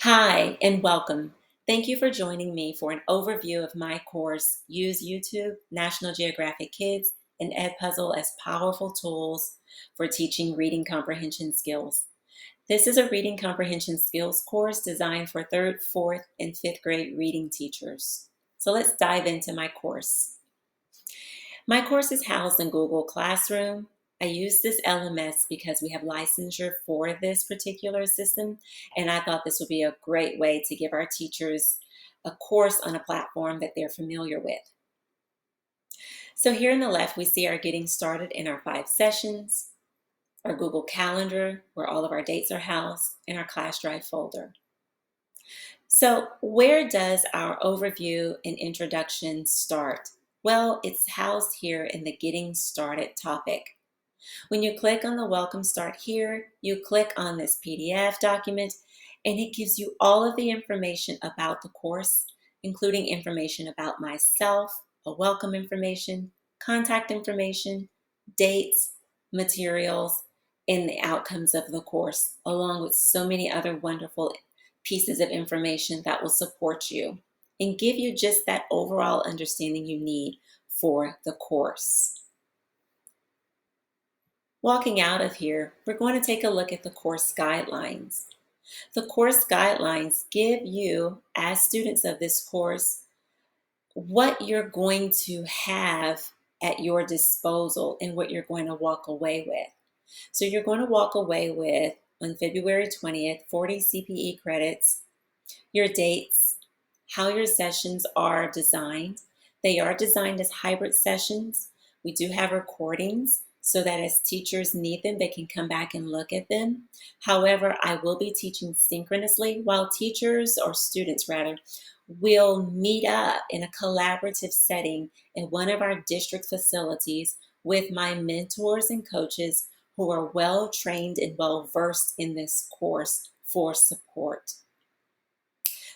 Hi, and welcome. Thank you for joining me for an overview of my course, Use YouTube, National Geographic Kids, and Edpuzzle as powerful tools for teaching reading comprehension skills. This is a reading comprehension skills course designed for 3rd, 4th, and 5th grade reading teachers. So let's dive into my course. My course is housed in Google Classroom. I use this LMS because we have licensure for this particular system, and I thought this would be a great way to give our teachers a course on a platform that they're familiar with. So here on the left, we see our getting started in our 5 sessions, our Google Calendar, where all of our dates are housed, and our Class Drive folder. So where does our overview and introduction start? Well, it's housed here in the Getting Started topic. When you click on the Welcome Start Here, you click on this PDF document, and it gives you all of the information about the course, including information about myself, a welcome information, contact information, dates, materials, and the outcomes of the course, along with so many other wonderful pieces of information that will support you and give you just that overall understanding you need for the course. Walking out of here, we're going to take a look at the course guidelines. The course guidelines give you, as students of this course, what you're going to have at your disposal and what you're going to walk away with. So you're going to walk away with, on February 20th, 40 CPE credits, your dates, how your sessions are designed. They are designed as hybrid sessions. We do have recordings so that as teachers need them, they can come back and look at them. However, I will be teaching synchronously while teachers, or students rather, will meet up in a collaborative setting in one of our district facilities with my mentors and coaches who are well trained and well versed in this course for support.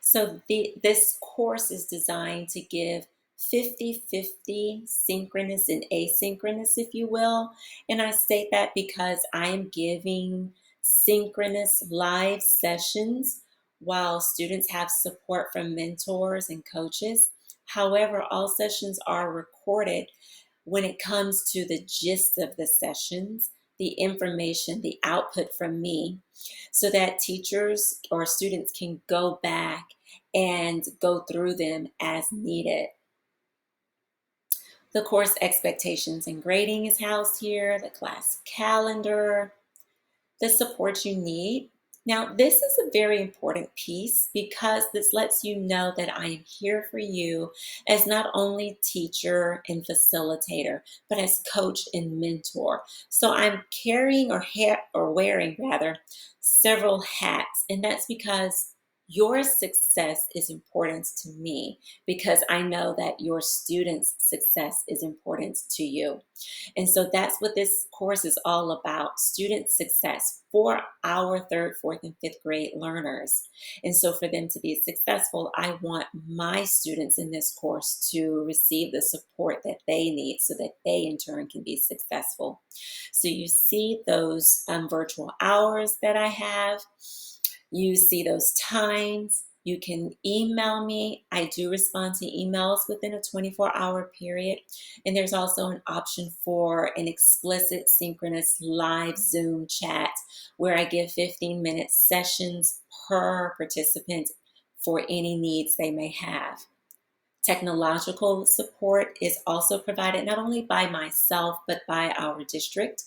So this course is designed to give 50-50 synchronous and asynchronous, if you will. And I state that because I am giving synchronous live sessions while students have support from mentors and coaches. However, all sessions are recorded when it comes to the gist of the sessions, the information, the output from me, so that teachers or students can go back and go through them as needed. The course expectations and grading is housed here, the class calendar, the support you need. Now, this is a very important piece because this lets you know that I am here for you as not only teacher and facilitator, but as coach and mentor. So I'm carrying or wearing rather several hats, and that's because your success is important to me because I know that your students' success is important to you. And so that's what this course is all about, student success for our 3rd, 4th, and 5th grade learners. And so for them to be successful, I want my students in this course to receive the support that they need so that they in turn can be successful. So you see those virtual hours that I have. You see those times. You can email me. I do respond to emails within a 24-hour period. And there's also an option for an explicit synchronous live Zoom chat where I give 15-minute sessions per participant for any needs they may have. Technological support is also provided not only by myself, but by our district.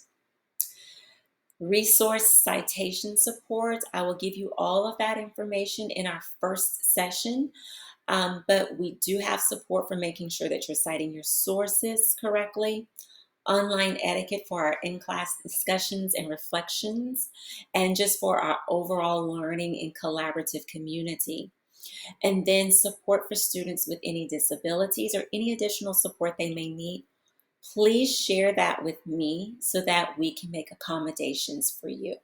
Resource citation support, I will give you all of that information in our first session, but we do have support for making sure that you're citing your sources correctly, online etiquette for our in-class discussions and reflections, and just for our overall learning and collaborative community. And then support for students with any disabilities or any additional support they may need. Please share that with me so that we can make accommodations for you.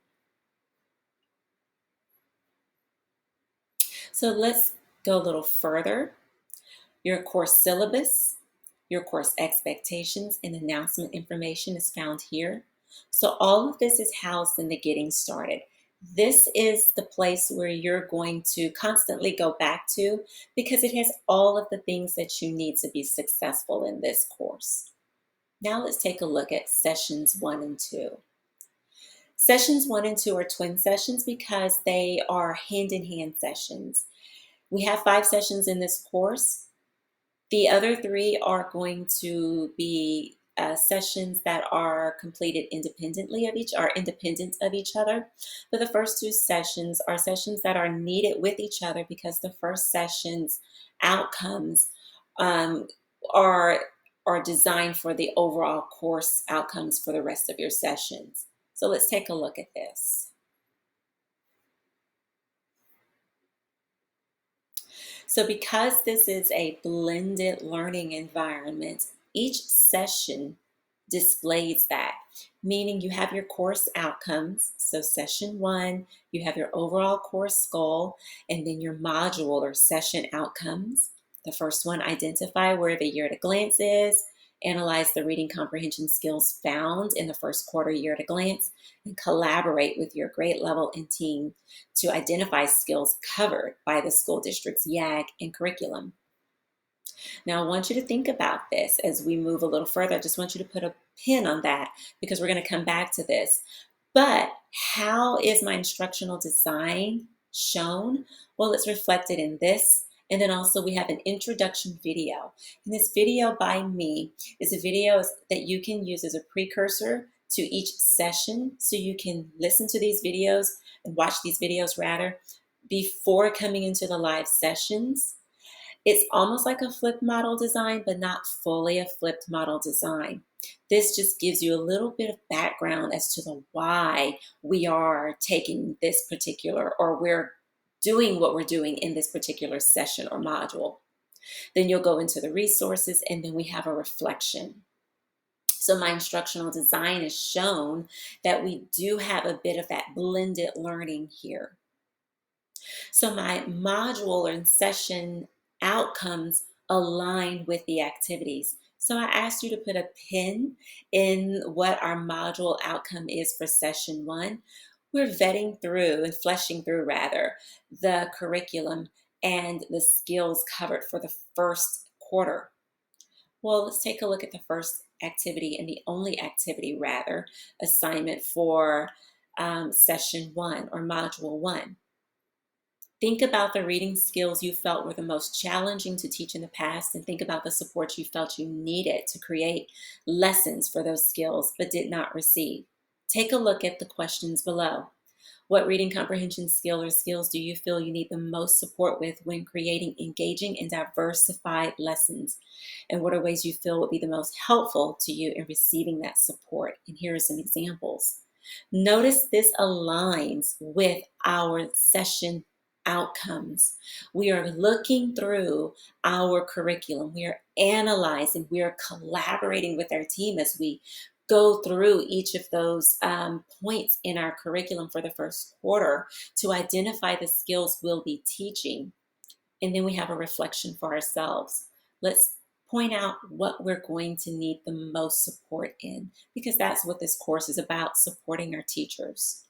So let's go a little further. Your course syllabus, your course expectations, and announcement information is found here. So all of this is housed in the Getting Started. This is the place where you're going to constantly go back to because it has all of the things that you need to be successful in this course. Now let's take a look at sessions 1 and 2. Sessions 1 and 2 are twin sessions because they are hand in hand sessions. We have 5 sessions in this course. The other 3 are going to be sessions that are completed independently of each, are independent of each other. But the first 2 sessions are sessions that are needed with each other because the first session's outcomes um, are are designed for the overall course outcomes for the rest of your sessions. So let's take a look at this. So because this is a blended learning environment, each session displays that, meaning you have your course outcomes. So session 1, you have your overall course goal, and then your module or session outcomes. The first one, identify where the year at a glance is, analyze the reading comprehension skills found in the first quarter year at a glance, and collaborate with your grade level and team to identify skills covered by the school district's YAG and curriculum. Now, I want you to think about this as we move a little further. I just want you to put a pin on that because we're going to come back to this. But how is my instructional design shown? Well, it's reflected in this. And then also we have an introduction video. And this video by me is a video that you can use as a precursor to each session. So you can listen to these videos and watch these videos rather before coming into the live sessions. It's almost like a flipped model design, but not fully a flipped model design. This just gives you a little bit of background as to the why we are taking this particular, or we're doing what we're doing in this particular session or module. Then you'll go into the resources, and then we have a reflection. So my instructional design is shown that we do have a bit of that blended learning here. So my module and session outcomes align with the activities. So I asked you to put a pin in what our module outcome is for session 1. We're vetting through and fleshing through rather the curriculum and the skills covered for the first quarter. Well, let's take a look at the first activity and the only activity rather assignment for session 1 or module 1. Think about the reading skills you felt were the most challenging to teach in the past, and think about the support you felt you needed to create lessons for those skills but did not receive. Take a look at the questions below. What reading comprehension skill or skills do you feel you need the most support with when creating engaging and diversified lessons? And what are ways you feel would be the most helpful to you in receiving that support? And here are some examples. Notice this aligns with our session outcomes. We are looking through our curriculum. We are analyzing, we are collaborating with our team as we go through each of those points in our curriculum for the first quarter to identify the skills we'll be teaching. And then we have a reflection for ourselves. Let's point out what we're going to need the most support in, because that's what this course is about, supporting our teachers.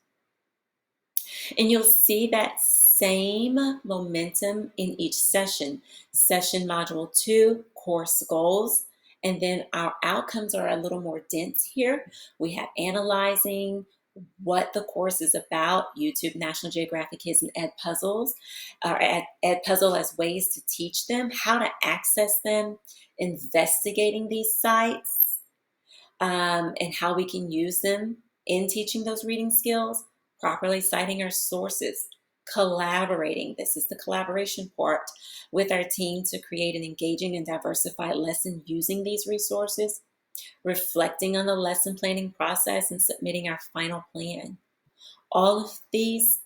And you'll see that same momentum in each session. Session module 2, course goals. And then our outcomes are a little more dense here. We have analyzing what the course is about, YouTube, National Geographic Kids, and Ed Puzzles, or Ed Puzzle as ways to teach them, how to access them, investigating these sites, and how we can use them in teaching those reading skills, properly citing our sources, collaborating. This is the collaboration part with our team to create an engaging and diversified lesson using these resources, reflecting on the lesson planning process and submitting our final plan. All of these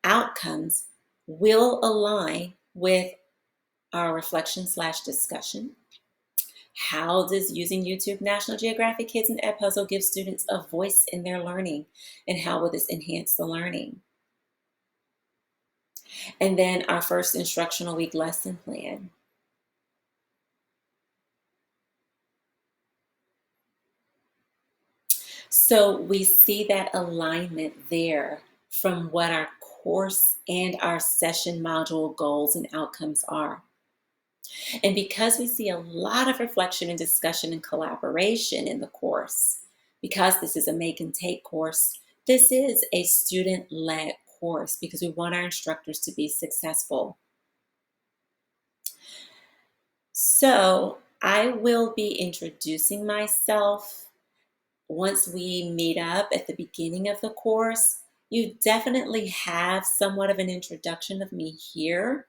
outcomes will align with our reflection slash discussion. How does using YouTube, National Geographic Kids, and Edpuzzle give students a voice in their learning? And how will this enhance the learning? And then our first instructional week lesson plan. So we see that alignment there from what our course and our session module goals and outcomes are. And because we see a lot of reflection and discussion and collaboration in the course, because this is a make and take course, this is a student led course because we want our instructors to be successful. So I will be introducing myself once we meet up at the beginning of the course. You definitely have somewhat of an introduction of me here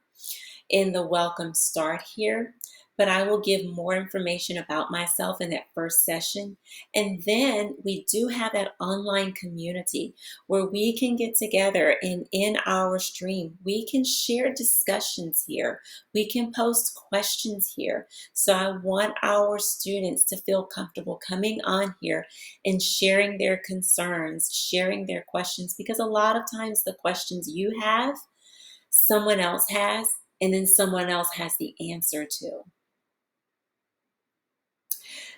in the welcome start here, but I will give more information about myself in that first session. And then we do have that online community where we can get together, and in our stream, we can share discussions here. We can post questions here. So I want our students to feel comfortable coming on here and sharing their concerns, sharing their questions, because a lot of times the questions you have, someone else has, and then someone else has the answer to.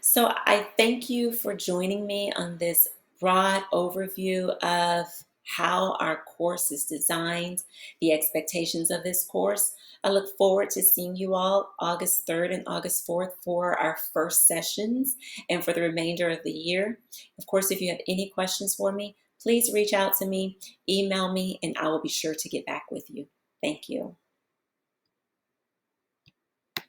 So I thank you for joining me on this broad overview of how our course is designed, the expectations of this course. I look forward to seeing you all August 3rd and August 4th for our first sessions and for the remainder of the year. Of course, if you have any questions for me, please reach out to me, email me, and I will be sure to get back with you. Thank you.